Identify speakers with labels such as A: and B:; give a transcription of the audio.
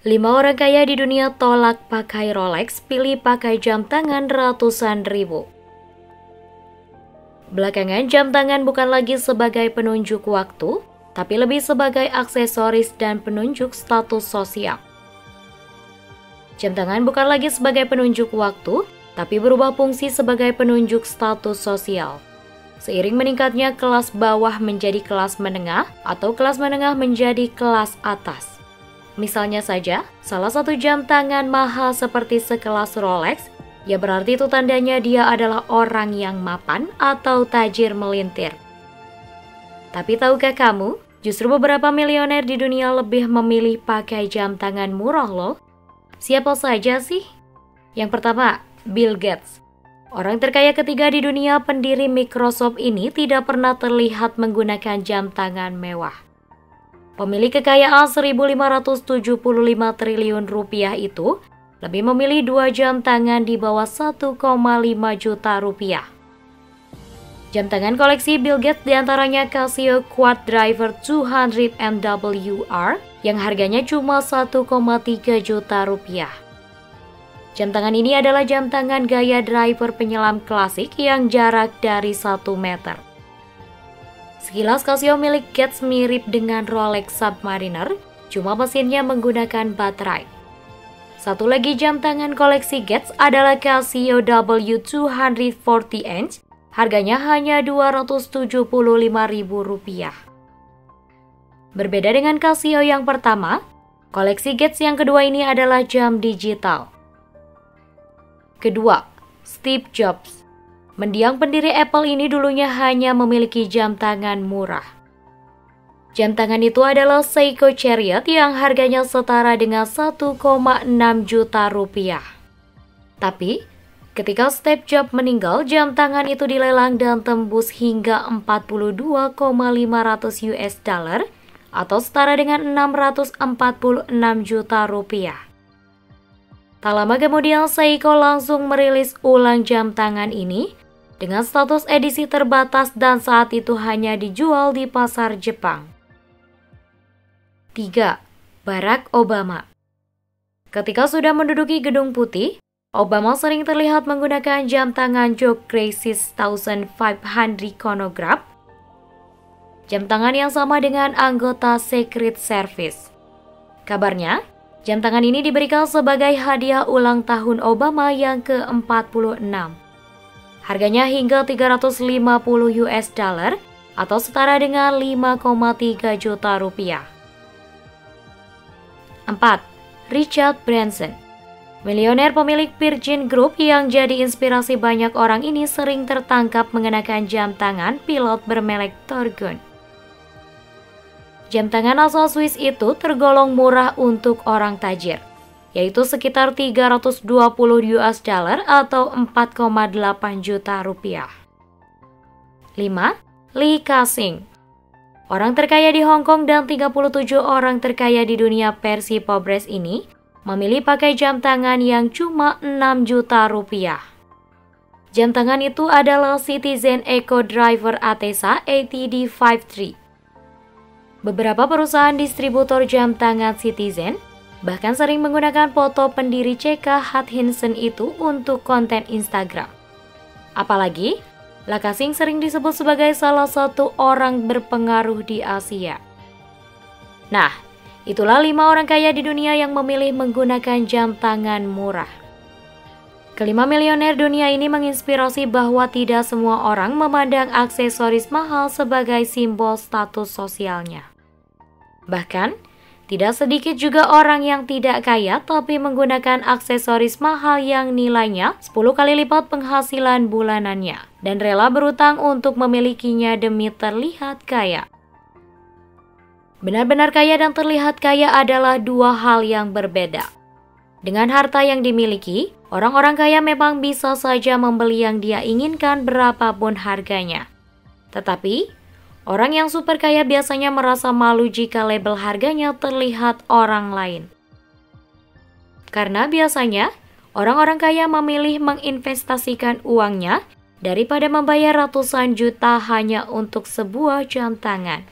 A: 5 orang kaya di dunia tolak pakai Rolex, pilih pakai jam tangan ratusan ribu. Belakangan, jam tangan bukan lagi sebagai penunjuk waktu, tapi lebih sebagai aksesoris dan penunjuk status sosial. Jam tangan bukan lagi sebagai penunjuk waktu, tapi berubah fungsi sebagai penunjuk status sosial. Seiring meningkatnya kelas bawah menjadi kelas menengah atau kelas menengah menjadi kelas atas. Misalnya saja, salah satu jam tangan mahal seperti sekelas Rolex, ya berarti itu tandanya dia adalah orang yang mapan atau tajir melintir. Tapi tahukah kamu, justru beberapa milioner di dunia lebih memilih pakai jam tangan murah loh. Siapa saja sih? Yang pertama, Bill Gates. Orang terkaya ketiga di dunia, pendiri Microsoft ini tidak pernah terlihat menggunakan jam tangan mewah. Pemilik kekayaan 1.575 triliun rupiah itu lebih memilih 2 jam tangan di bawah 1,5 juta rupiah. Jam tangan koleksi Bill Gates diantaranya Casio Quad Driver 200 MWR yang harganya cuma 1,3 juta rupiah. Jam tangan ini adalah jam tangan gaya driver penyelam klasik yang jarak dari 1 meter. Sekilas Casio milik Gates mirip dengan Rolex Submariner, cuma mesinnya menggunakan baterai. Satu lagi jam tangan koleksi Gates adalah Casio W240 harganya hanya Rp275.000. Berbeda dengan Casio yang pertama, koleksi Gates yang kedua ini adalah jam digital. Kedua, Steve Jobs. Mendiang pendiri Apple ini dulunya hanya memiliki jam tangan murah. Jam tangan itu adalah Seiko Chariot yang harganya setara dengan 1,6 juta rupiah. Tapi, ketika Steve Jobs meninggal, jam tangan itu dilelang dan tembus hingga 42,500 US dollar atau setara dengan 646 juta rupiah. Tak lama kemudian, Seiko langsung merilis ulang jam tangan ini dengan status edisi terbatas dan saat itu hanya dijual di pasar Jepang. 3. Barack Obama. Ketika sudah menduduki Gedung Putih, Obama sering terlihat menggunakan jam tangan Joe Gracie 1500 chronograph, jam tangan yang sama dengan anggota Secret Service. Kabarnya, jam tangan ini diberikan sebagai hadiah ulang tahun Obama yang ke-46. Harganya hingga 350 US dollar atau setara dengan 5,3 juta rupiah. 4. Richard Branson. Milioner pemilik Virgin Group yang jadi inspirasi banyak orang ini sering tertangkap mengenakan jam tangan pilot bermerek Thorgun. Jam tangan asal Swiss itu tergolong murah untuk orang tajir, yaitu sekitar 320 US dollar atau 4,8 juta rupiah. 5. Lee Ka-shing. Orang terkaya di Hong Kong dan 37 orang terkaya di dunia versi Forbes ini memilih pakai jam tangan yang cuma 6 juta rupiah. Jam tangan itu adalah Citizen Eco Driver Atesa ATD 53. Beberapa perusahaan distributor jam tangan Citizen bahkan sering menggunakan foto pendiri CK Hutchinson itu untuk konten Instagram. Apalagi, Lee Ka-shing sering disebut sebagai salah satu orang berpengaruh di Asia. Nah, itulah 5 orang kaya di dunia yang memilih menggunakan jam tangan murah. Kelima milioner dunia ini menginspirasi bahwa tidak semua orang memandang aksesoris mahal sebagai simbol status sosialnya. Bahkan, tidak sedikit juga orang yang tidak kaya tapi menggunakan aksesoris mahal yang nilainya 10 kali lipat penghasilan bulanannya dan rela berutang untuk memilikinya demi terlihat kaya. Benar-benar kaya dan terlihat kaya adalah dua hal yang berbeda. Dengan harta yang dimiliki, orang-orang kaya memang bisa saja membeli yang dia inginkan berapapun harganya. Tetapi, orang yang super kaya biasanya merasa malu jika label harganya terlihat orang lain. Karena biasanya, orang-orang kaya memilih menginvestasikan uangnya daripada membayar ratusan juta hanya untuk sebuah jam tangan.